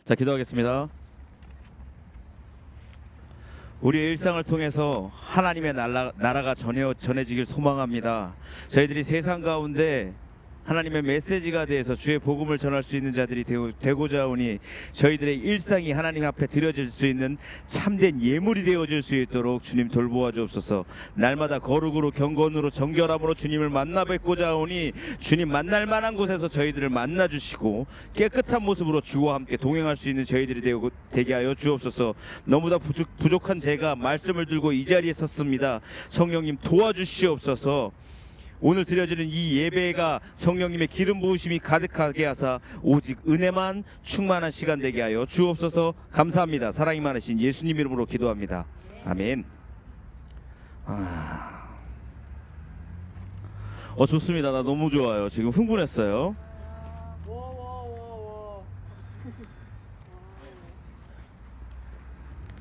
자, 기도하겠습니다. 우리의 일상을 통해서 하나님의 나라가 전해지길 소망합니다. 저희들이 세상 가운데 하나님의 메시지가 되어서 주의 복음을 전할 수 있는 자들이 되고자 하오니 저희들의 일상이 하나님 앞에 드려질 수 있는 참된 예물이 되어질 수 있도록 주님 돌보아 주옵소서. 날마다 거룩으로 경건으로 정결함으로 주님을 만나 뵙고자 하오니 주님 만날 만한 곳에서 저희들을 만나 주시고 깨끗한 모습으로 주와 함께 동행할 수 있는 저희들이 되게 하여 주옵소서. 너무나 부족한 제가 말씀을 들고 이 자리에 섰습니다. 성령님 도와주시옵소서. 오늘 드려지는 이 예배가 성령님의 기름 부으심이 가득하게 하사 오직 은혜만 충만한 시간 되게 하여 주옵소서. 감사합니다. 사랑이 많으신 예수님 이름으로 기도합니다. 아멘. 좋습니다. 나 너무 좋아요. 지금 흥분했어요.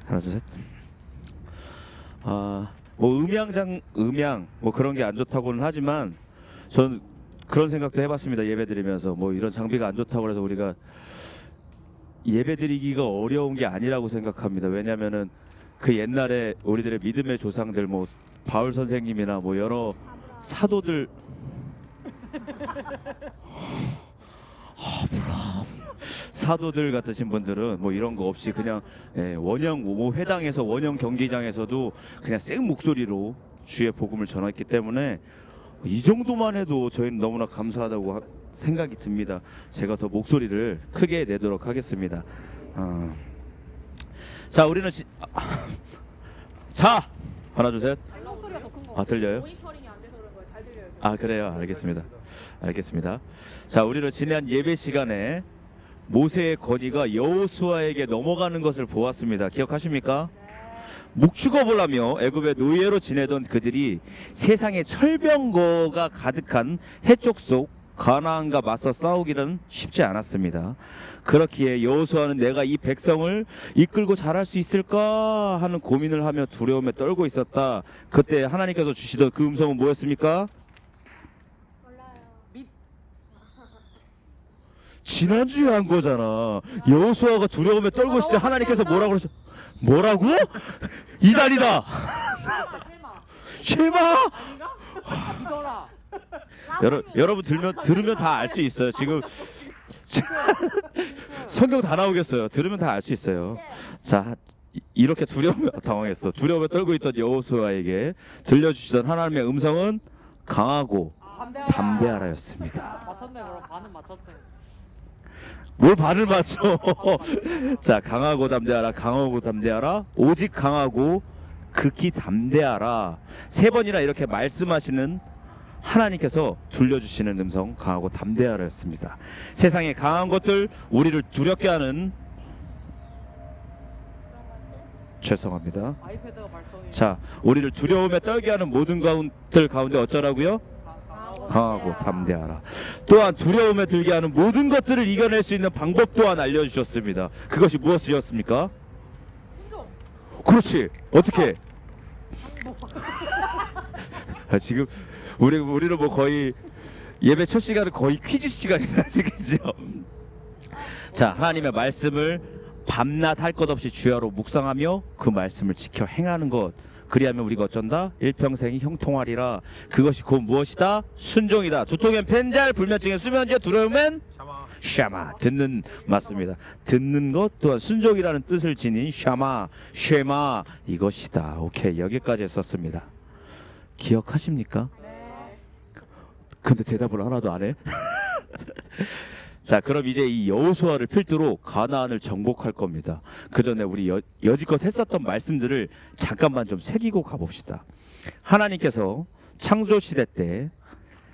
하나 둘 셋. 음향 그런 게 안 좋다고는 하지만 저는 그런 생각도 해봤습니다. 예배 드리면서 이런 장비가 안 좋다고 해서 우리가 예배 드리기가 어려운 게 아니라고 생각합니다. 왜냐면은 그 옛날에 우리들의 믿음의 조상들 바울 선생님이나 여러 사도들 사도들 같으신 분들은 이런 거 없이 그냥 원형 회당에서 원형 경기장에서도 그냥 센 목소리로 주의 복음을 전했기 때문에 이 정도만 해도 저희는 너무나 감사하다고 생각이 듭니다. 제가 더 목소리를 크게 내도록 하겠습니다. 자, 우리는 자, 하나 둘 셋. 목소리가 더 큰 거. 들려요? 모니터링이 안 돼서 그런 거예요. 잘 들려요. 그래요. 알겠습니다. 자, 우리는 지난 예배 시간에 모세의 권위가 여호수아에게 넘어가는 것을 보았습니다. 기억하십니까? 목축업을 하며 애굽의 노예로 지내던 그들이 세상에 철병거가 가득한 해쪽 속 가나안과 맞서 싸우기는 쉽지 않았습니다. 그렇기에 여호수아는 내가 이 백성을 이끌고 잘할 수 있을까 하는 고민을 하며 두려움에 떨고 있었다. 그때 하나님께서 주시던 그 음성은 뭐였습니까? 지난주에 한 거잖아. 여호수아가 두려움에 떨고 있을 때 하나님께서 뭐라고 그러셨? 뭐라고? 이달이다. 쉐마. 믿어라. 여러분 들으면 다 알 수 있어요. 지금 성경 다 나오겠어요. 들으면 다 알 수 있어요. 자, 이렇게 당황했어. 두려움에 떨고 있던 여호수아에게 들려주시던 하나님의 음성은 강하고 담대하라였습니다. 맞췄네. 그럼 반은 맞췄네. 뭘 반을 맞춰? 자, 강하고 담대하라. 오직 강하고 극히 담대하라. 3번이나 이렇게 말씀하시는 하나님께서 들려주시는 음성 강하고 담대하라였습니다. 세상에 강한 것들, 우리를 두렵게 하는 죄송합니다. 아이패드가 발성이. 자, 우리를 두려움에 떨게 하는 모든 것들 가운데 어쩌라고요? 강하고 담대하라. 또한 두려움에 들게 하는 모든 것들을 이겨낼 수 있는 방법 또한 알려주셨습니다. 그것이 무엇이었습니까? 그렇지. 어떻게? 지금 우리는 거의 예배 첫 시간은 거의 퀴즈 시간이다, 그죠? 자, 하나님의 말씀을 밤낮 할 것 없이 주야로 묵상하며 그 말씀을 지켜 행하는 것. 그리하면 우리가 어쩐다? 일평생이 형통하리라. 그것이 곧 무엇이다? 순종이다. 두통엔 펜잘, 불면증엔 수면제, 두려움엔 샤마. 듣는, 맞습니다. 듣는 것 또한 순종이라는 뜻을 지닌 쉐마 이것이다. 오케이, 여기까지 했었습니다. 기억하십니까? 근데 대답을 하나도 안 해? 자, 그럼 이제 이 여호수아를 필두로 가나안을 정복할 겁니다. 그 전에 우리 여지껏 했었던 말씀들을 잠깐만 좀 새기고 가봅시다. 하나님께서 창조시대 때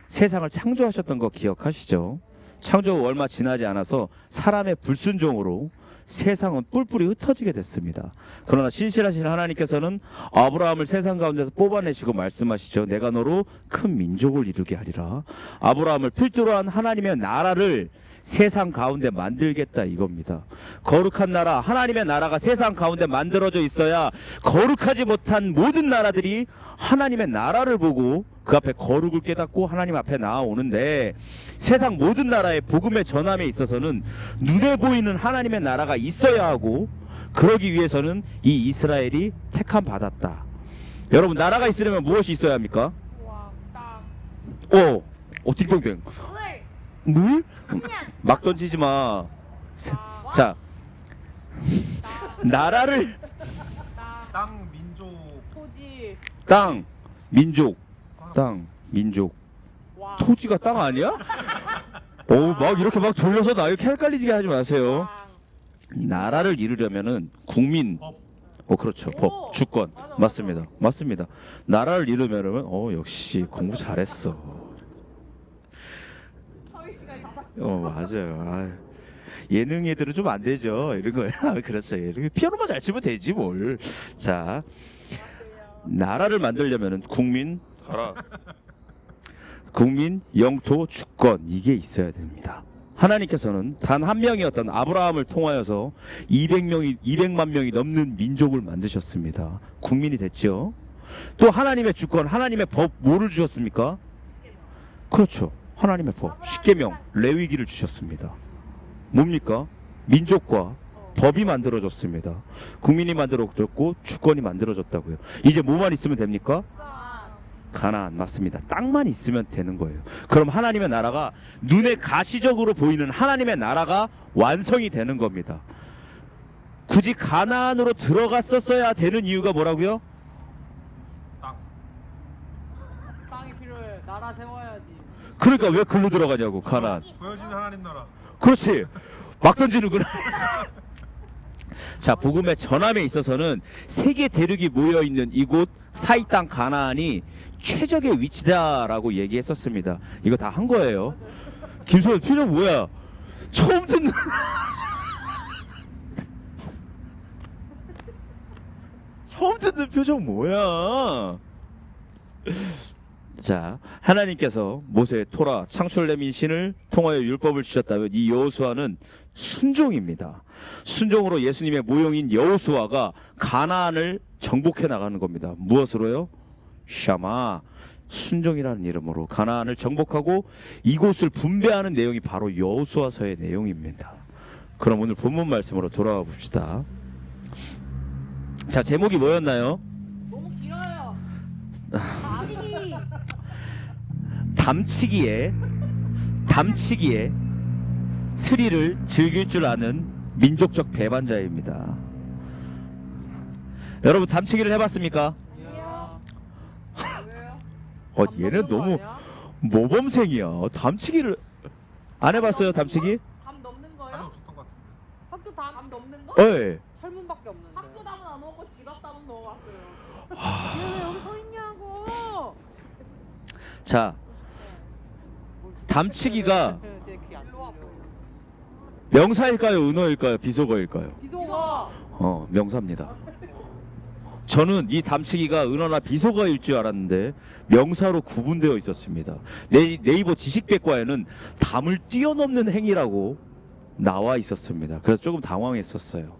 세상을 창조하셨던 거 기억하시죠? 창조 후 얼마 지나지 않아서 사람의 불순종으로 세상은 뿔뿔이 흩어지게 됐습니다. 그러나 신실하신 하나님께서는 아브라함을 세상 가운데서 뽑아내시고 말씀하시죠. 내가 너로 큰 민족을 이루게 하리라. 아브라함을 필두로 한 하나님의 나라를 세상 가운데 만들겠다 이겁니다. 거룩한 나라, 하나님의 나라가 세상 가운데 만들어져 있어야 거룩하지 못한 모든 나라들이 하나님의 나라를 보고 그 앞에 거룩을 깨닫고 하나님 앞에 나아오는데 세상 모든 나라의 복음의 전함에 있어서는 눈에 보이는 하나님의 나라가 있어야 하고 그러기 위해서는 이 이스라엘이 택함 받았다. 여러분 나라가 있으려면 무엇이 있어야 합니까? 우와, 땅. 띵동댕. 물, 물? 그냥 막 던지지 마. 땅. 자, 땅. 나라를 땅. 땅 민족 토지. 땅, 민족, 땅, 민족. 왕. 토지가 땅 아니야? 막 이렇게 막 돌려서 나 이렇게 헷갈리게 하지 마세요. 땅. 나라를 이루려면은 국민, 법 그렇죠. 오! 법, 주권. 맞아, 맞습니다. 맞습니다. 나라를 이루려면 역시 공부 잘했어. 서희 시간이 다 맞아요. 예능 애들은 좀 안 되죠. 이런 거야. 그렇죠. 이렇게 피아노만 잘 치면 되지 뭘. 자, 샀어요. 나라를 만들려면은 국민, 국민, 영토, 주권 이게 있어야 됩니다. 하나님께서는 단 한 명이었던 아브라함을 통하여서 200만 명이 넘는 민족을 만드셨습니다. 국민이 됐죠. 또 하나님의 주권, 하나님의 법 뭐를 주셨습니까? 그렇죠. 하나님의 법, 십계명, 레위기를 주셨습니다. 뭡니까? 민족과 법이 만들어졌습니다. 국민이 만들어졌고 주권이 만들어졌다고요. 이제 뭐만 있으면 됩니까? 땅. 가나안 맞습니다. 땅만 있으면 되는 거예요. 그럼 하나님의 나라가 눈에 가시적으로 보이는 하나님의 나라가 완성이 되는 겁니다. 굳이 가나안으로 들어갔었어야 되는 이유가 뭐라고요? 땅 땅이 필요해. 나라 세워야지. 그러니까 왜 글로 들어가냐고 가나안. 보여지는 하나님 나라 그렇지. 막 던지는구나. 자, 복음의 전함에 있어서는 세계 대륙이 모여 있는 이곳 사이 땅 가나안이 최적의 위치다라고 얘기했었습니다. 이거 다 한 거예요. 김소연 표정 뭐야? 처음 듣는. 처음 듣는 표정 뭐야? 자, 하나님께서 모세의 토라 창출 내민 신을 통하여 율법을 주셨다면 이 여호수아는 순종입니다. 순종으로 예수님의 모형인 여호수아가 가나안을 정복해 나가는 겁니다. 무엇으로요? 샤마, 순종이라는 이름으로 가나안을 정복하고 이곳을 분배하는 내용이 바로 여호수아서의 내용입니다. 그럼 오늘 본문 말씀으로 돌아와 봅시다. 자, 제목이 뭐였나요? 너무 길어요. 아직이 담치기에 스릴을 즐길 줄 아는 민족적 배반자입니다. 여러분 담치기를 해봤습니까? 왜요? 얘는 너무 모범생이야. 담치기를 안 해봤어요? 담치기? 담 넘는 답이 거요? 없었던 것 같은데 학교 담 넘는 거? 네. 철문밖에 없는데. 학교 담은 안 먹고 지갑 담은 먹어봤어요. 아. 얘왜 여기 서 있냐고. 자, 담치기가 제귀안 들려. 명사일까요? 은어일까요? 비속어일까요? 비속어. 명사입니다. 저는 이 담치기가 은어나 비속어일 줄 알았는데 명사로 구분되어 있었습니다. 네이버 지식백과에는 담을 뛰어넘는 행위라고 나와 있었습니다. 그래서 조금 당황했었어요.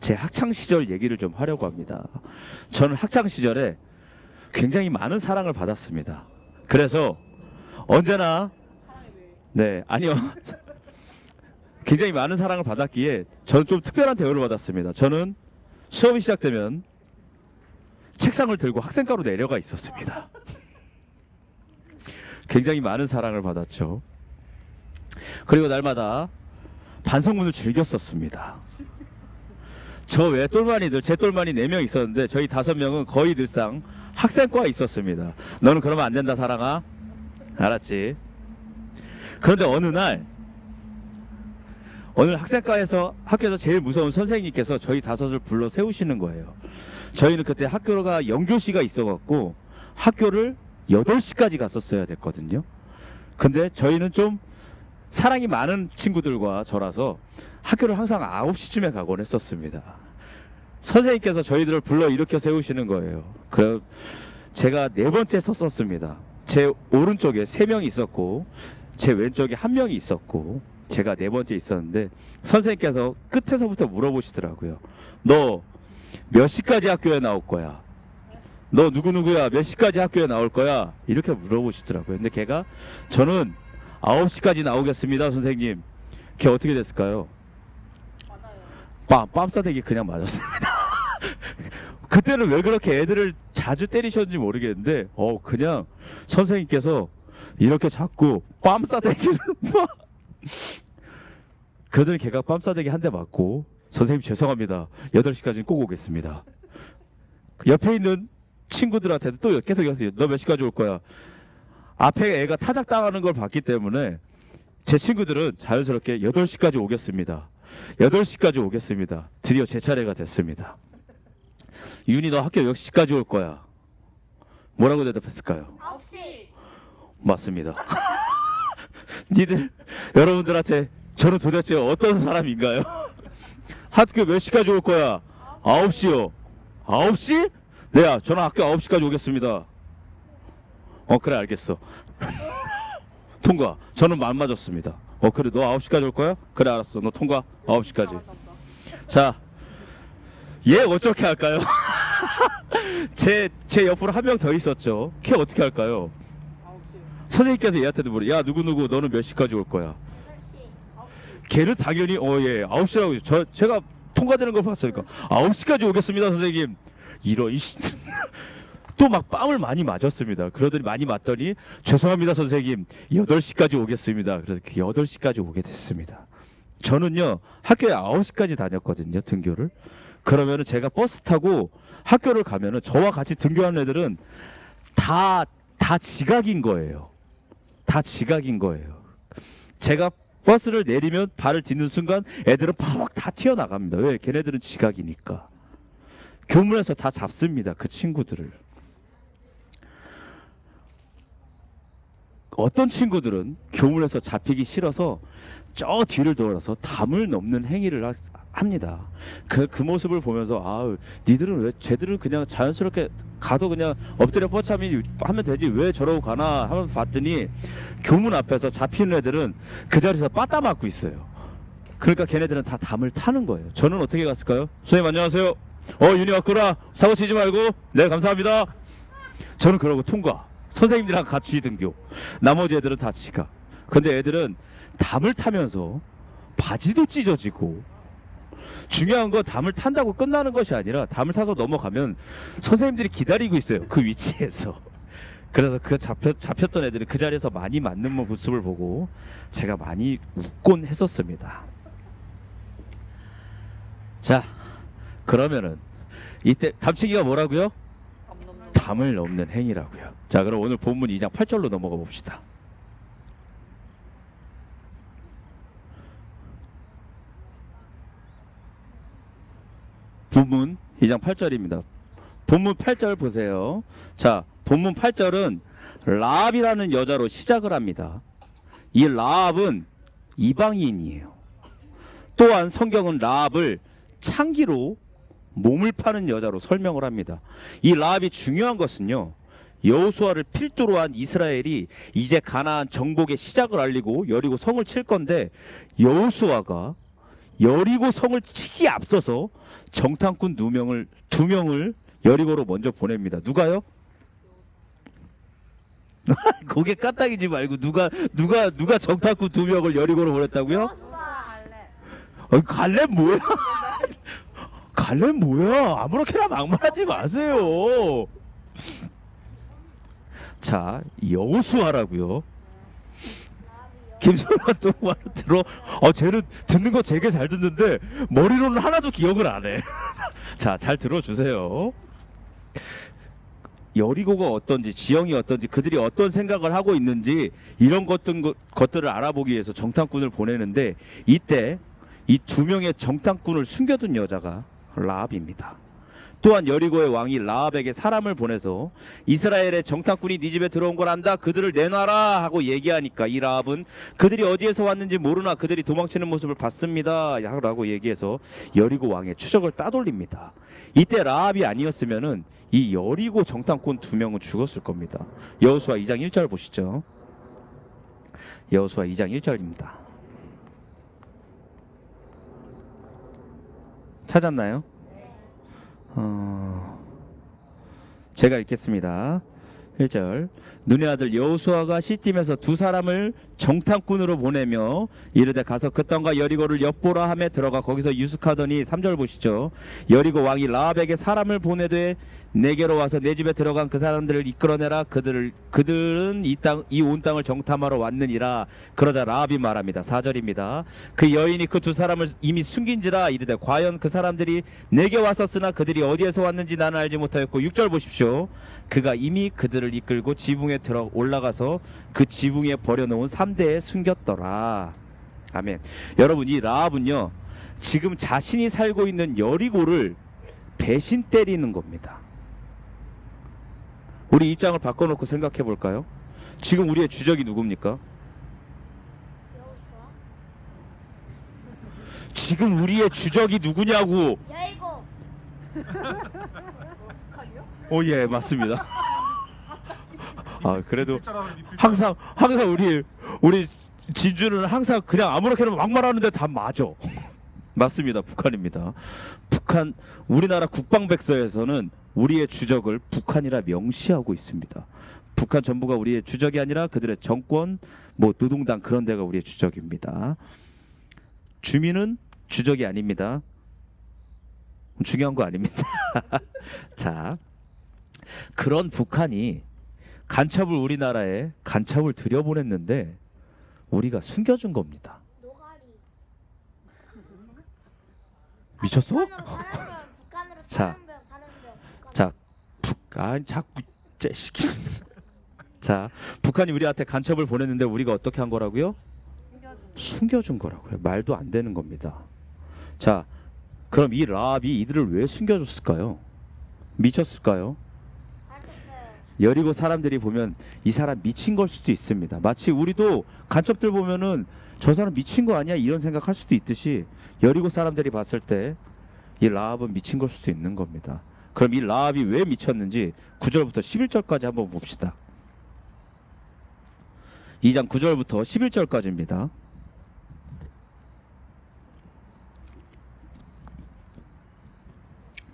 제 학창 시절 얘기를 좀 하려고 합니다. 저는 학창 시절에 굉장히 많은 사랑을 받았습니다. 그래서 언제나 아니요. 굉장히 많은 사랑을 받았기에 저는 좀 특별한 대우를 받았습니다. 저는 수업이 시작되면 책상을 들고 학생가로 내려가 있었습니다. 굉장히 많은 사랑을 받았죠. 그리고 날마다 반성문을 즐겼었습니다. 저 외에 똘마니들, 제 똘마니 4명 있었는데 저희 5명은 거의 늘상 학생과에 있었습니다. 너는 그러면 안 된다 사랑아. 알았지? 그런데 어느 학생과에서 학교에서 제일 무서운 선생님께서 저희 5을 불러 세우시는 거예요. 저희는 그때 학교가 영교시가 있어갖고 학교를 8시까지 갔었어야 됐거든요. 근데 저희는 좀 사랑이 많은 친구들과 저라서 학교를 항상 9시쯤에 가곤 했었습니다. 선생님께서 저희들을 불러 일으켜 세우시는 거예요. 그래서 제가 4번째 섰었습니다. 제 오른쪽에 3명이 있었고 제 왼쪽에 1명이 있었고 제가 4번째 있었는데 선생님께서 끝에서부터 물어보시더라고요. 너 몇 시까지 학교에 나올 거야? 너 누구누구야? 몇 시까지 학교에 나올 거야? 이렇게 물어보시더라고요. 근데 걔가 저는 9시까지 나오겠습니다, 선생님. 걔 어떻게 됐을까요? 맞아요. 빰싸대기 그냥 맞았습니다. 그때는 왜 그렇게 애들을 자주 때리셨는지 모르겠는데 그냥 선생님께서 이렇게 자꾸 빰싸대기를 막 그러더니 걔가 빰싸대기 한 대 맞고 선생님 죄송합니다. 8시까지는 꼭 오겠습니다. 그 옆에 있는 친구들한테도 또 계속 얘기했어요. 너 몇 시까지 올 거야? 앞에 애가 타작당하는 걸 봤기 때문에 제 친구들은 자연스럽게 8시까지 오겠습니다. 8시까지 오겠습니다. 드디어 제 차례가 됐습니다. 윤이 너 학교 몇 시까지 올 거야? 뭐라고 대답했을까요? 9시. 맞습니다. 니들 여러분들한테 저는 도대체 어떤 사람인가요? 학교 몇 시까지 올 거야? 9시요. 9시? 네, 저는 학교 9시까지 오겠습니다. 그래 알겠어. 통과. 저는 안 맞았습니다. 그래 너 9시까지 올 거야? 그래 알았어. 너 통과. 9시까지. 자, 얘 어떻게 할까요? 제 옆으로 한 명 더 있었죠. 걔 어떻게 할까요? 9시. 선생님께서 얘한테도 물어. 야 누구누구 너는 몇 시까지 올 거야? 8시. 걔는 당연히 예 9시라고 제가 통과되는 걸 봤으니까 9시까지 오겠습니다 선생님. 이런 또 막 뺨을 많이 맞았습니다. 그러더니 많이 맞더니 죄송합니다 선생님 8시까지 오겠습니다. 그래서 8시까지 오게 됐습니다. 저는요 학교에 9시까지 다녔거든요 등교를. 그러면은 제가 버스 타고 학교를 가면은 저와 같이 등교하는 애들은 다 지각인 거예요. 다 지각인 거예요. 제가 버스를 내리면 발을 딛는 순간 애들은 팍 다 튀어나갑니다. 왜? 걔네들은 지각이니까. 교문에서 다 잡습니다. 그 친구들을. 어떤 친구들은 교문에서 잡히기 싫어서 저 뒤를 돌아서 담을 넘는 행위를 합니다. 그 모습을 보면서 니들은 왜 쟤들은 그냥 자연스럽게 가도 그냥 엎드려 뻗쳐하면 하면 되지 왜 저러고 가나 하면서 봤더니 교문 앞에서 잡히는 애들은 그 자리에서 빠따 맞고 있어요. 그러니까 걔네들은 다 담을 타는 거예요. 저는 어떻게 갔을까요? 선생님 안녕하세요. 윤희 왔구나. 사고 치지 말고. 네 감사합니다. 저는 그러고 통과. 선생님들이랑 같이 등교. 나머지 애들은 다 지각. 근데 애들은 담을 타면서 바지도 찢어지고 중요한 건 담을 탄다고 끝나는 것이 아니라 담을 타서 넘어가면 선생님들이 기다리고 있어요. 그 위치에서. 그래서 그 잡혔던 애들이 그 자리에서 많이 맞는 모습을 보고 제가 많이 웃곤 했었습니다. 자, 그러면은 이때 담치기가 뭐라고요? 담을 넘는 행위라고요. 자, 그럼 오늘 본문 2장 8절로 넘어가 봅시다. 본문 2장 8절입니다. 본문 8절 보세요. 자, 본문 8절은 라합이라는 여자로 시작을 합니다. 이 라합은 이방인이에요. 또한 성경은 라합을 창기로 몸을 파는 여자로 설명을 합니다. 이 라합이 중요한 것은요. 여호수아를 필두로 한 이스라엘이 이제 가나안 정복의 시작을 알리고 여리고 성을 칠 건데 여호수아가 여리고 성을 치기 앞서서 정탐꾼 두 명을 여리고로 먼저 보냅니다. 누가요? 고개 까딱이지 말고 누가 정탐꾼 2명을 여리고로 보냈다고요? 갈렙 뭐야? 갈렙 뭐야? 아무렇게나 막말하지 마세요. 자, 여호수아라고요. 김소만 또 말 들어. 쟤는 듣는 거 되게 잘 듣는데 머리로는 하나도 기억을 안 해. 자, 잘 들어주세요. 여리고가 어떤지, 지형이 어떤지, 그들이 어떤 생각을 하고 있는지 이런 것들을 알아보기 위해서 정탐꾼을 보내는데 이때 이 2명의 정탐꾼을 숨겨둔 여자가 라합입니다. 또한 여리고의 왕이 라합에게 사람을 보내서 이스라엘의 정탐꾼이 네 집에 들어온 걸 안다. 그들을 내놔라 하고 얘기하니까 이 라합은 그들이 어디에서 왔는지 모르나 그들이 도망치는 모습을 봤습니다 라고 얘기해서 여리고 왕의 추적을 따돌립니다. 이때 라합이 아니었으면은 이 여리고 정탐꾼 2명은 죽었을 겁니다. 여호수아 2장 1절 보시죠. 여호수아 2장 1절입니다. 찾았나요? 제가 읽겠습니다. 1절. 눈의 아들 여호수아가 시팀에서 두 사람을 정탐꾼으로 보내며 이르되 가서 그 땅과 여리고를 엿보라 하며 들어가 거기서 유숙하더니 3절 보시죠. 여리고 왕이 라합에게 사람을 보내되 내게로 와서 내 집에 들어간 그 사람들을 이끌어내라. 그들은 이 온 땅을 정탐하러 왔느니라. 그러자 라합이 말합니다. 4절입니다. 그 여인이 그 두 사람을 이미 숨긴지라. 이르되 과연 그 사람들이 내게 왔었으나 그들이 어디에서 왔는지 나는 알지 못하였고 6절 보십시오. 그가 이미 그들을 이끌고 지붕에 들어 올라가서 그 지붕에 버려놓은 3대에 숨겼더라. 아멘. 여러분, 이 라합은요 지금 자신이 살고 있는 여리고를 배신 때리는 겁니다. 우리 입장을 바꿔놓고 생각해 볼까요? 지금 우리의 주적이 누굽니까? 여호수아? 지금 우리의 주적이 누구냐고. 여리고. 예, 맞습니다. 아, 그래도 필자라면 네 필자. 항상 우리 진주는 항상 그냥 아무렇게나 막 말하는데 다 맞아. 맞습니다. 북한입니다. 북한 우리나라 국방백서에서는 우리의 주적을 북한이라 명시하고 있습니다. 북한 전부가 우리의 주적이 아니라 그들의 정권, 뭐 노동당 그런 데가 우리의 주적입니다. 주민은 주적이 아닙니다. 중요한 거 아닙니다. 자, 그런 북한이 간첩을 우리나라에 간첩을 들여보냈는데 우리가 숨겨준 겁니다. 노가리. 미쳤어? 북한으로 자. 다른 별. 자, 자꾸 시키습니다. 자, 북한이 우리한테 간첩을 보냈는데 우리가 어떻게 한 거라고요? 숨겨준 거라고요. 말도 안 되는 겁니다. 자, 그럼 이 라합이 이들을 왜 숨겨줬을까요? 미쳤을까요? 여리고 사람들이 보면 이 사람 미친 걸 수도 있습니다. 마치 우리도 간첩들 보면은 저 사람 미친 거 아니야 이런 생각할 수도 있듯이 여리고 사람들이 봤을 때 이 라합은 미친 걸 수도 있는 겁니다. 그럼 이 라합이 왜 미쳤는지 9절부터 11절까지 한번 봅시다. 2장 9절부터 11절까지입니다.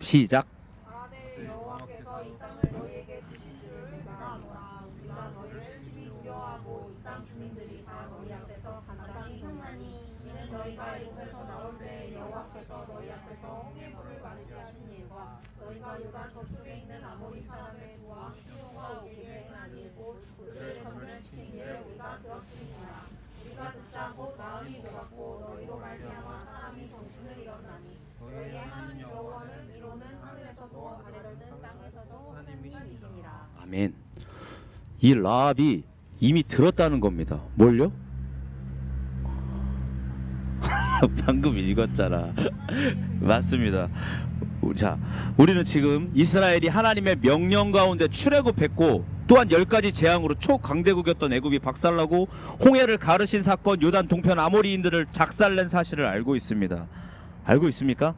시작. 말하되 여호와께서 이 땅을 너희에게 주신 줄을 내가 알노라. 우리가 너희를 심히 두려워하고 이 땅 주민들이 다 너희 앞에서 간단히 놀라니 이는 너희가 애굽에서 나올 때 여호와께서 너희 앞에서 홍해물을 마르게 하신 일과 너희가 요단 저쪽에 있는 아모리 사람의 부와 시온과 오기에 아니고 그들을 전멸시킨 일을 우리가 들었으니라. 우리가 듣자 곧 마음이 녹았고 너희로 말미암아 사람이 정신을 잃었나니 너희의 하나님 여호와는 이로는 하늘에서도 아래로는 땅에서도 하나님이시니라. 아멘. 이 라합이 이미 들었다는 겁니다. 뭘요? 방금 읽었잖아. 맞습니다. 자, 우리는 지금 이스라엘이 하나님의 명령 가운데 출애굽했고 또한 10가지 재앙으로 초강대국이었던 애굽이 박살나고 홍해를 가르신 사건, 요단 동편 아모리인들을 작살낸 사실을 알고 있습니다. 알고 있습니까?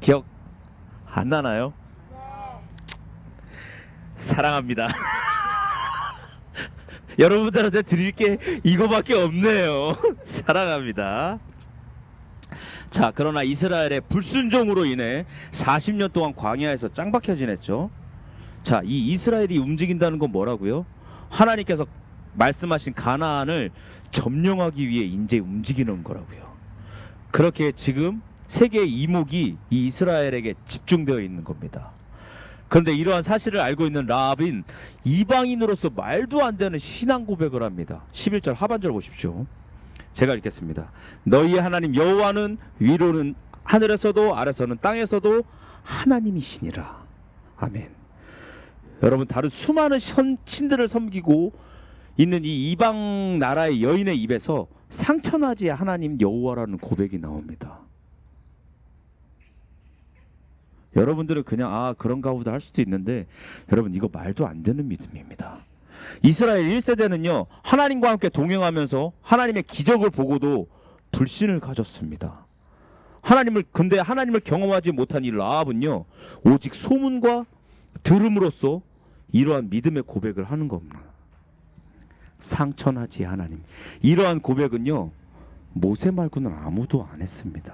기억 안 나나요? 사랑합니다. 여러분들한테 드릴 게 이거밖에 없네요. 사랑합니다. 자, 그러나 이스라엘의 불순종으로 인해 40년 동안 광야에서 짱박혀 지냈죠. 자, 이 이스라엘이 움직인다는 건 뭐라고요? 하나님께서 말씀하신 가나안을 점령하기 위해 이제 움직이는 거라고요. 그렇게 지금 세계의 이목이 이 이스라엘에게 집중되어 있는 겁니다. 그런데 이러한 사실을 알고 있는 라합은 이방인으로서 말도 안 되는 신앙 고백을 합니다. 11절 하반절 보십시오. 제가 읽겠습니다. 너희의 하나님 여호와는 위로는 하늘에서도 아래서는 땅에서도 하나님이시니라. 아멘. 여러분, 다른 수많은 신들을 섬기고 있는 이 이방 나라의 여인의 입에서 상처나지 하나님 여호와라는 고백이 나옵니다. 여러분들은 그냥 그런가 보다 할 수도 있는데 여러분, 이거 말도 안 되는 믿음입니다. 이스라엘 1세대는요 하나님과 함께 동행하면서 하나님의 기적을 보고도 불신을 가졌습니다. 근데 하나님을 경험하지 못한 이 라합은요 오직 소문과 들음으로써 이러한 믿음의 고백을 하는 겁니다. 상처나지 하나님. 이러한 고백은요 모세 말고는 아무도 안 했습니다.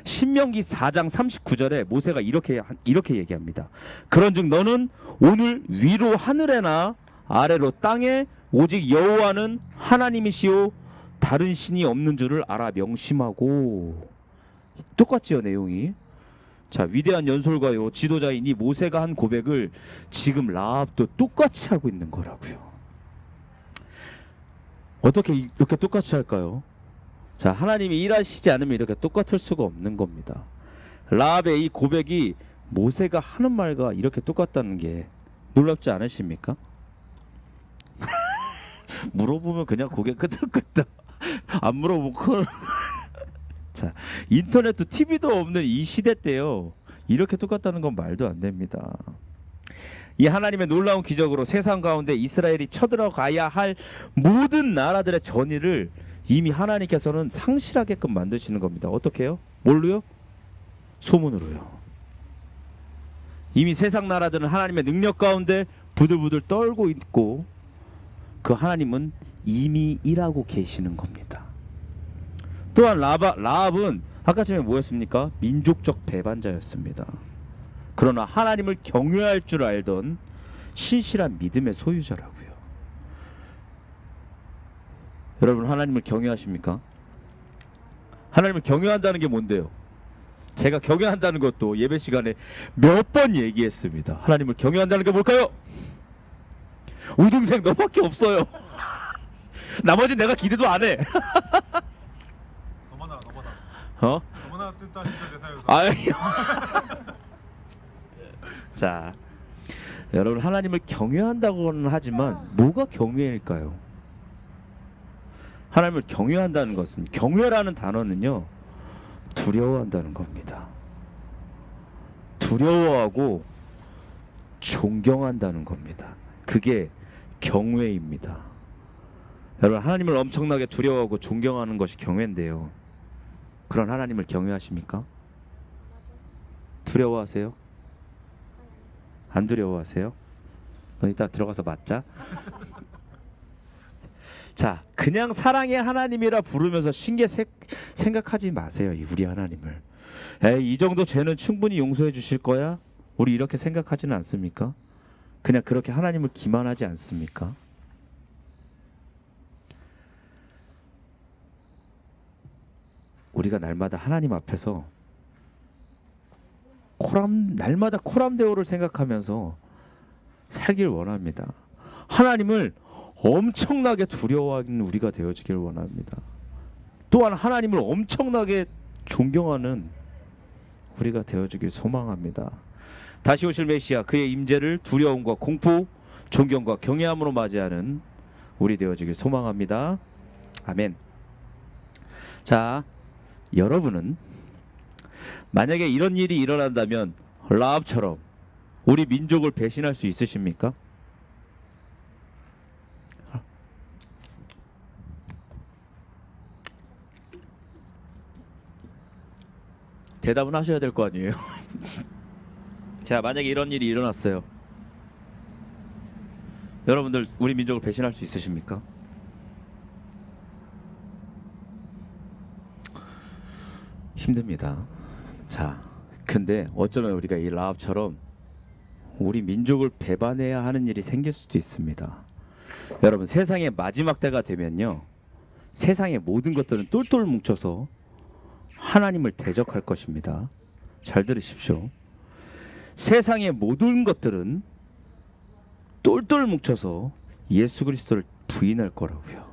신명기 4장 39절에 모세가 이렇게 얘기합니다. 그런즉 너는 오늘 위로 하늘에나 아래로 땅에 오직 여호와는 하나님이시오 다른 신이 없는 줄을 알아 명심하고. 똑같지요 내용이. 자, 위대한 연설가요 지도자인 이 모세가 한 고백을 지금 라합도 똑같이 하고 있는 거라고요. 어떻게 이렇게 똑같이 할까요? 자, 하나님이 일하시지 않으면 이렇게 똑같을 수가 없는 겁니다. 라합의 이 고백이 모세가 하는 말과 이렇게 똑같다는 게 놀랍지 않으십니까? 물어보면 그냥 고개 끄덕끄덕, 안 물어보고 자, 인터넷도 TV도 없는 이 시대 때요 이렇게 똑같다는 건 말도 안 됩니다. 이 하나님의 놀라운 기적으로 세상 가운데 이스라엘이 쳐들어가야 할 모든 나라들의 전의를 이미 하나님께서는 상실하게끔 만드시는 겁니다. 어떻게 해요? 뭘로요? 소문으로요. 이미 세상 나라들은 하나님의 능력 가운데 부들부들 떨고 있고 그 하나님은 이미 일하고 계시는 겁니다. 또한 라합은 아까 전에 뭐였습니까? 민족적 배반자였습니다. 그러나 하나님을 경외할 줄 알던 신실한 믿음의 소유자라고요. 여러분 하나님을 경외하십니까? 하나님을 경외한다는 게 뭔데요? 제가 경외한다는 것도 예배 시간에 몇 번 얘기했습니다. 하나님을 경외한다는 게 뭘까요? 우리 동생 너밖에 없어요. 나머지 내가 기대도 안 해. 너무나 어? 너무나 뜻하신 내 사유서. 아유. 자, 여러분 하나님을 경외한다고는 하지만 뭐가 경외일까요? 하나님을 경외한다는 것은, 경외라는 단어는요 두려워한다는 겁니다. 두려워하고 존경한다는 겁니다. 그게 경외입니다. 여러분 하나님을 엄청나게 두려워하고 존경하는 것이 경외인데요, 그런 하나님을 경외하십니까? 두려워하세요? 안 두려워하세요? 너 이따 들어가서 맞자. 자, 그냥 사랑의 하나님이라 부르면서 신기 생각하지 마세요. 우리 하나님을 에이, 이 정도 죄는 충분히 용서해 주실 거야? 우리 이렇게 생각하지는 않습니까? 그냥 그렇게 하나님을 기만하지 않습니까? 우리가 날마다 하나님 앞에서 날마다 코람데오를 생각하면서 살길 원합니다. 하나님을 엄청나게 두려워하는 우리가 되어지길 원합니다. 또한 하나님을 엄청나게 존경하는 우리가 되어지길 소망합니다. 다시 오실 메시아 그의 임재를 두려움과 공포, 존경과 경외함으로 맞이하는 우리 되어지길 소망합니다. 아멘. 자, 여러분은 만약에 이런 일이 일어난다면 라합처럼 우리 민족을 배신할 수 있으십니까? 대답은 하셔야 될 거 아니에요. 자, 만약에 이런 일이 일어났어요. 여러분들 우리 민족을 배신할 수 있으십니까? 힘듭니다. 자, 근데 어쩌면 우리가 이 라합처럼 우리 민족을 배반해야 하는 일이 생길 수도 있습니다. 여러분 세상의 마지막 때가 되면요, 세상의 모든 것들은 똘똘 뭉쳐서 하나님을 대적할 것입니다. 잘 들으십시오. 세상의 모든 것들은 똘똘 뭉쳐서 예수 그리스도를 부인할 거라고요.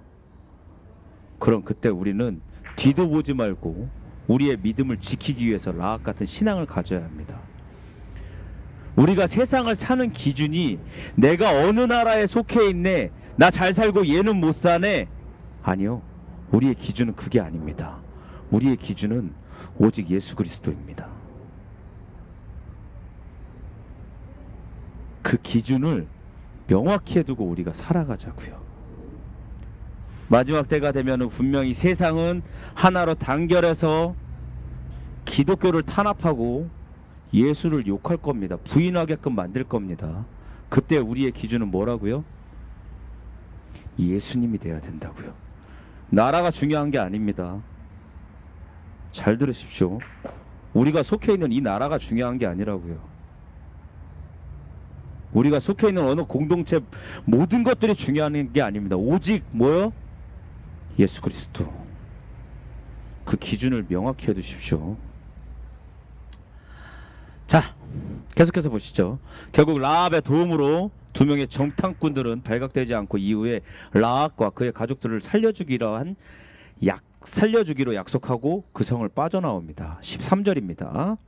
그럼 그때 우리는 뒤도 보지 말고 우리의 믿음을 지키기 위해서 라합 같은 신앙을 가져야 합니다. 우리가 세상을 사는 기준이 내가 어느 나라에 속해 있네, 나 잘 살고 얘는 못 사네, 아니요, 우리의 기준은 그게 아닙니다. 우리의 기준은 오직 예수 그리스도입니다. 그 기준을 명확히 해두고 우리가 살아가자고요. 마지막 때가 되면은 분명히 세상은 하나로 단결해서 기독교를 탄압하고 예수를 욕할 겁니다. 부인하게끔 만들 겁니다. 그때 우리의 기준은 뭐라고요? 예수님이 돼야 된다고요. 나라가 중요한 게 아닙니다. 잘 들으십시오. 우리가 속해 있는 이 나라가 중요한 게 아니라고요. 우리가 속해 있는 어느 공동체 모든 것들이 중요한 게 아닙니다. 오직 뭐요? 예수 그리스도. 그 기준을 명확히 해두십시오. 자, 계속해서 보시죠. 결국 라합의 도움으로 두 명의 정탐꾼들은 발각되지 않고 이후에 라합과 그의 가족들을 살려주기로 약속하고 그 성을 빠져나옵니다. 13절입니다.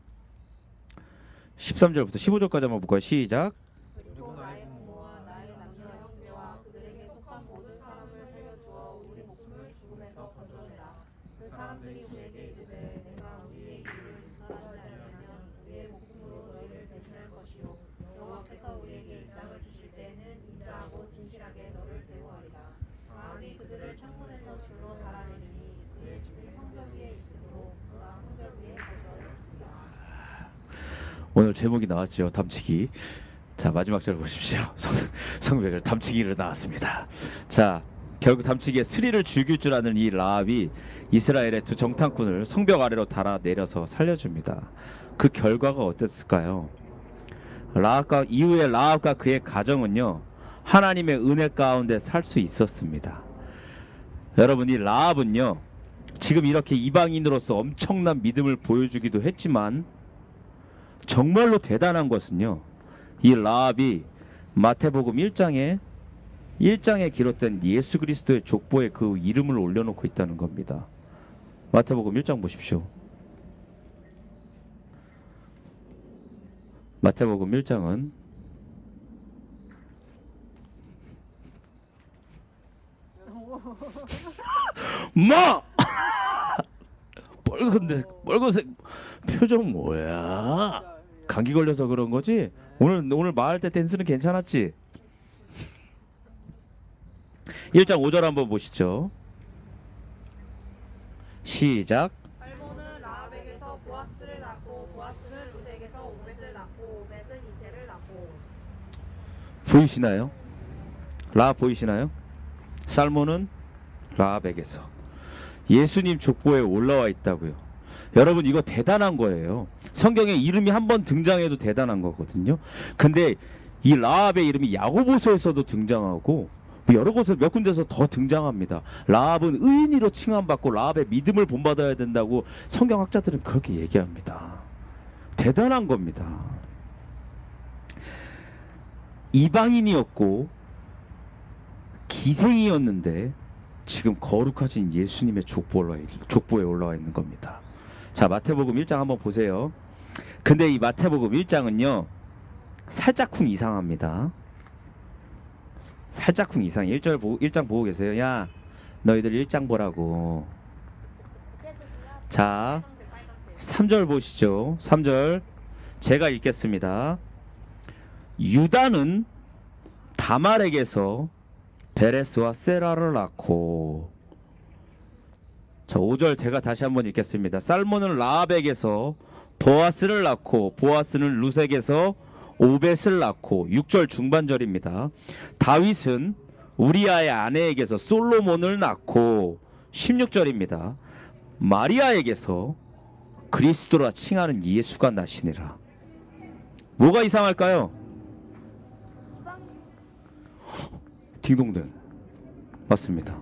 13절부터 15절까지 한번 볼까요? 시작. 그리고 나의 부모와 나의 남자 형제와 그들에게 속한 모든 사람을 살려주어 우리 목숨을 죽음에서 건져내라. 그 사람들이 우리에게 이르되 내가 우리의 이를 유사하지 않으면 우리의 목숨으로 너희를 대신할 것이요 여호와께서 우리에게 이 땅을 주실 때에는 인자하고 진실하게 너를 대우하리라. 마을이 그들을 창문에서 줄로 달아내리니 그의 집이 성벽 위에 있으므로 그가 성벽 위에 거주하였습니다. 오늘 제목이 나왔죠. 담치기. 자, 마지막 절 보십시오. 성벽을 담치기로 나왔습니다. 자, 결국 담치기에 스리를 죽일 줄 아는 이 라합이 이스라엘의 두 정탐꾼을 성벽 아래로 달아 내려서 살려줍니다. 그 결과가 어땠을까요? 이후에 라합과 그의 가정은요, 하나님의 은혜 가운데 살 수 있었습니다. 여러분, 이 라합은요, 지금 이렇게 이방인으로서 엄청난 믿음을 보여주기도 했지만 정말로 대단한 것은요, 이 라합이 마태복음 1장에 기록된 예수 그리스도의 족보에 그 이름을 올려놓고 있다는 겁니다. 마태복음 1장 보십시오. 마태복음 1장은 뭐 빨간색 표정 뭐야? 감기 걸려서 그런 거지? 오늘 마을 때 댄스는 괜찮았지? 1장 5절 한번 보시죠. 시작. 살몬은 라합에게서 보아스를 낳고 보아스는 룻에게서 오벳을 낳고 오벳은 이새를 낳고. 보이시나요? 라합 보이시나요? 살몬은 라합에게서 예수님 족보에 올라와 있다고요. 여러분, 이거 대단한 거예요. 성경에 이름이 한 번 등장해도 대단한 거거든요. 근데 이 라합의 이름이 야고보서에서도 등장하고 여러 곳에 몇 군데서 더 등장합니다. 라합은 의인으로 칭함받고 라합의 믿음을 본받아야 된다고 성경학자들은 그렇게 얘기합니다. 대단한 겁니다. 이방인이었고 기생이었는데 지금 거룩하신 예수님의 족보에 올라와 있는 겁니다. 자, 마태복음 1장 한번 보세요. 근데 이 마태복음 1장은요, 살짝쿵 이상합니다. 살짝쿵 이상해. 1장 보고 계세요. 야, 너희들 1장 보라고. 자, 3절 보시죠. 3절 제가 읽겠습니다. 유다는 다말에게서 베레스와 세라를 낳고. 자, 5절 제가 다시 한번 읽겠습니다. 살몬은 라합에게서 보아스를 낳고 보아스는 룻에게서 오벳을 낳고. 6절 중반절입니다. 다윗은 우리아의 아내에게서 솔로몬을 낳고. 16절입니다. 마리아에게서 그리스도라 칭하는 예수가 나시니라. 뭐가 이상할까요? 딩동댕 맞습니다.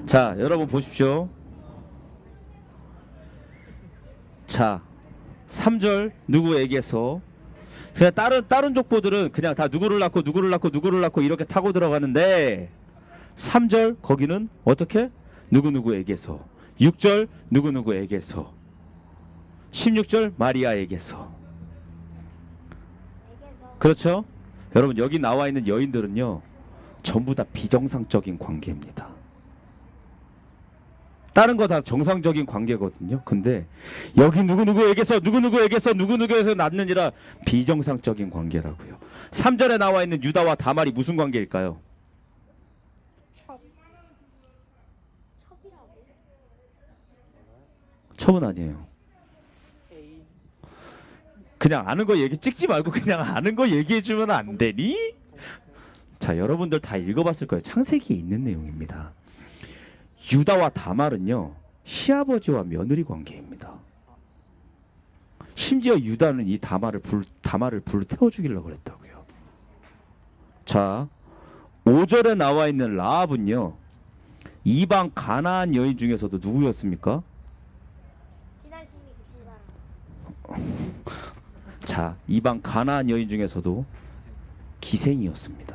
자, 여러분 보십시오. 자, 3절 누구에게서, 그냥 다른 족보들은 그냥 다 누구를 낳고 이렇게 타고 들어가는데 3절 거기는 어떻게? 누구에게서. 6절 누구에게서. 16절 마리아에게서. 그렇죠? 여러분, 여기 나와 있는 여인들은요, 전부 다 비정상적인 관계입니다. 다른 거 다 정상적인 관계거든요. 근데 여기 누구에게서 낳느니라 비정상적인 관계라고요. 3절에 나와 있는 유다와 다말이 무슨 관계일까요? 첩은 아니에요. 그냥 아는 거 찍지 말고 그냥 아는 거 얘기해 주면 안 되니? 자, 여러분들 다 읽어봤을 거예요. 창세기에 있는 내용입니다. 유다와 다말은요 시아버지와 며느리 관계입니다. 심지어 유다는 이 다말을 불로 태워 죽이려고 그랬다고요. 자, 5절에 나와 있는 라합은요 이방 가나안 여인 중에서도 누구였습니까? 지나심이 그친 사람. 자, 이방 가나안 여인 중에서도 기생이었습니다.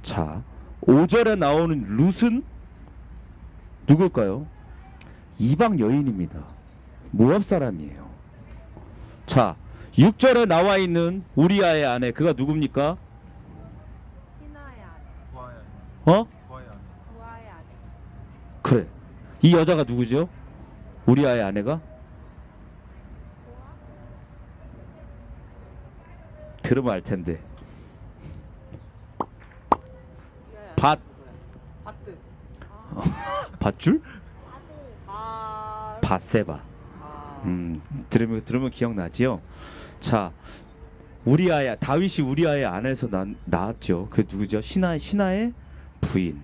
자, 5절에 나오는 룻은 누굴까요? 이방 여인입니다. 모압 사람이에요. 자, 6절에 나와 있는 우리아의 아내 그가 누굽니까? 신하의 아내, 구하야. 어? 구하야. 부하의 아내. 그래. 이 여자가 누구죠? 우리아의 아내가? 들으면 알 텐데. 밭. 바트. 밧줄? 아. 밧세바. 들으면 기억나지요? 자, 우리아의 다윗이 우리아의 아내에서 낳았죠. 그 누구죠? 신하의 부인.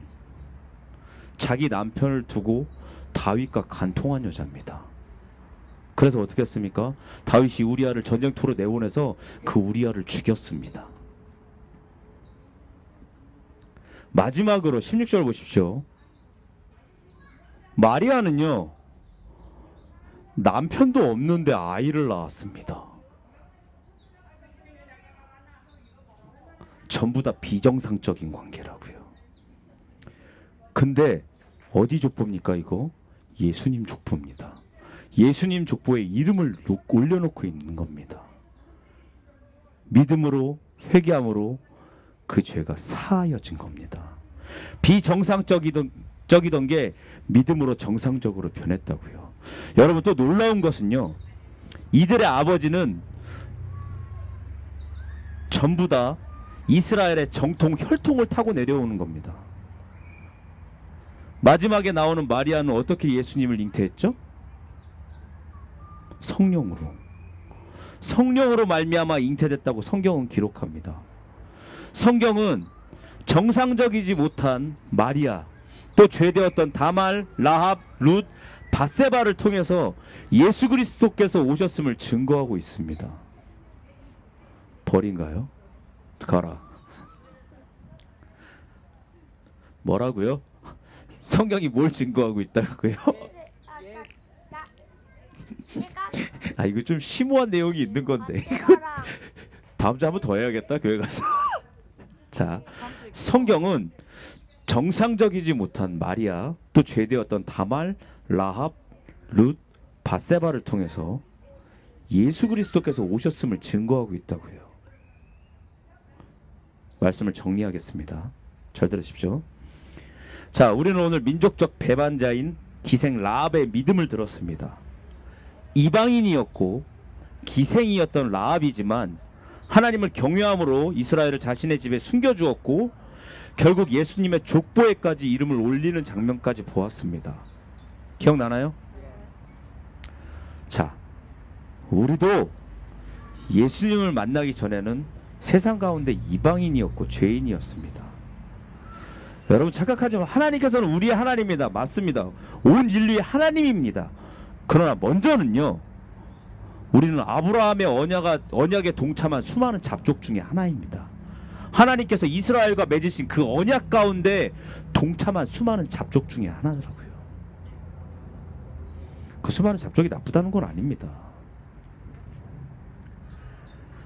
자기 남편을 두고 다윗과 간통한 여자입니다. 그래서 어떻게 했습니까? 다윗이 우리아를 전쟁터로 내보내서 그 우리아를 죽였습니다. 마지막으로 16절 보십시오. 마리아는요 남편도 없는데 아이를 낳았습니다. 전부 다 비정상적인 관계라고요. 근데 어디 족보입니까 이거? 예수님 족보입니다. 예수님 족보에 이름을 올려놓고 있는 겁니다. 믿음으로 회개함으로 그 죄가 사하여진 겁니다. 비정상적이던 게 믿음으로 정상적으로 변했다고요. 여러분 또 놀라운 것은요. 이들의 아버지는 전부 다 이스라엘의 정통 혈통을 타고 내려오는 겁니다. 마지막에 나오는 마리아는 어떻게 예수님을 잉태했죠? 성령으로 말미암아 잉태됐다고 성경은 기록합니다. 성경은 정상적이지 못한 마리아 또 죄되었던 다말, 라합, 룻, 밧세바를 통해서 예수 그리스도께서 오셨음을 증거하고 있습니다. 벌인가요? 가라. 뭐라고요? 성경이 뭘 증거하고 있다고요? 아 이거 좀 심오한 내용이 있는 건데 다음 주에 한 번 더 해야겠다 교회 가서. 자, 성경은 정상적이지 못한 마리아 또 죄되었던 다말, 라합, 룻, 밧세바를 통해서 예수 그리스도께서 오셨음을 증거하고 있다고요. 말씀을 정리하겠습니다. 잘 들으십시오. 자, 우리는 오늘 민족적 배반자인 기생 라합의 믿음을 들었습니다. 이방인이었고 기생이었던 라합이지만 하나님을 경외함으로 이스라엘을 자신의 집에 숨겨주었고 결국 예수님의 족보에까지 이름을 올리는 장면까지 보았습니다. 기억나나요? 자, 우리도 예수님을 만나기 전에는 세상 가운데 이방인이었고 죄인이었습니다. 여러분 착각하지 마. 하나님께서는 우리의 하나님입니다. 맞습니다. 온 인류의 하나님입니다. 그러나 먼저는요, 우리는 아브라함의 언약에 동참한 수많은 잡족 중에 하나입니다. 하나님께서 이스라엘과 맺으신 그 언약 가운데 동참한 수많은 잡족 중에 하나더라고요. 그 수많은 잡족이 나쁘다는 건 아닙니다.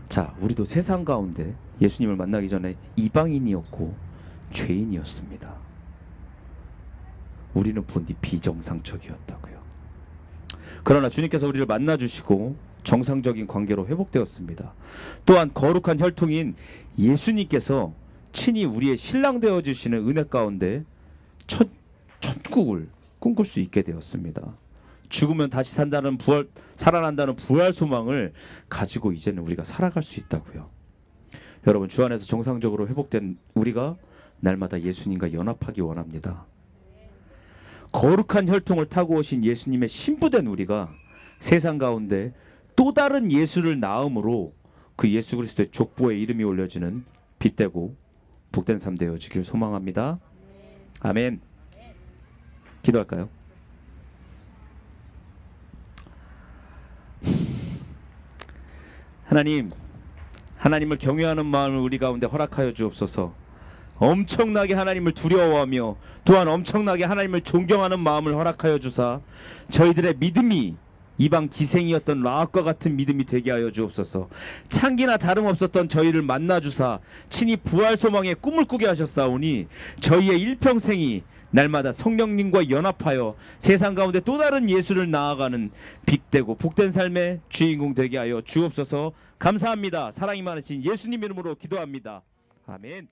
자, 우리도 세상 가운데 예수님을 만나기 전에 이방인이었고 죄인이었습니다. 우리는 본디 비정상적이었다고요. 그러나 주님께서 우리를 만나주시고 정상적인 관계로 회복되었습니다. 또한 거룩한 혈통인 예수님께서 친히 우리의 신랑 되어주시는 은혜 가운데 천국을 꿈꿀 수 있게 되었습니다. 죽으면 다시 살아난다는 부활 소망을 가지고 이제는 우리가 살아갈 수 있다고요. 여러분 주 안에서 정상적으로 회복된 우리가 날마다 예수님과 연합하기 원합니다. 거룩한 혈통을 타고 오신 예수님의 신부된 우리가 세상 가운데 또 다른 예수를 낳음으로 그 예수 그리스도의 족보에 이름이 올려지는 빛되고 복된 삶 되어지길 소망합니다. 아멘. 기도할까요? 하나님, 하나님을 경외하는 마음을 우리 가운데 허락하여 주옵소서. 엄청나게 하나님을 두려워하며 또한 엄청나게 하나님을 존경하는 마음을 허락하여 주사 저희들의 믿음이 이방 기생이었던 라합과 같은 믿음이 되게 하여 주옵소서. 창기나 다름없었던 저희를 만나 주사 친히 부활 소망의 꿈을 꾸게 하셨사오니 저희의 일평생이 날마다 성령님과 연합하여 세상 가운데 또 다른 예수를 나아가는 빛되고 복된 삶의 주인공 되게 하여 주옵소서. 감사합니다. 사랑이 많으신 예수님 이름으로 기도합니다. 아멘.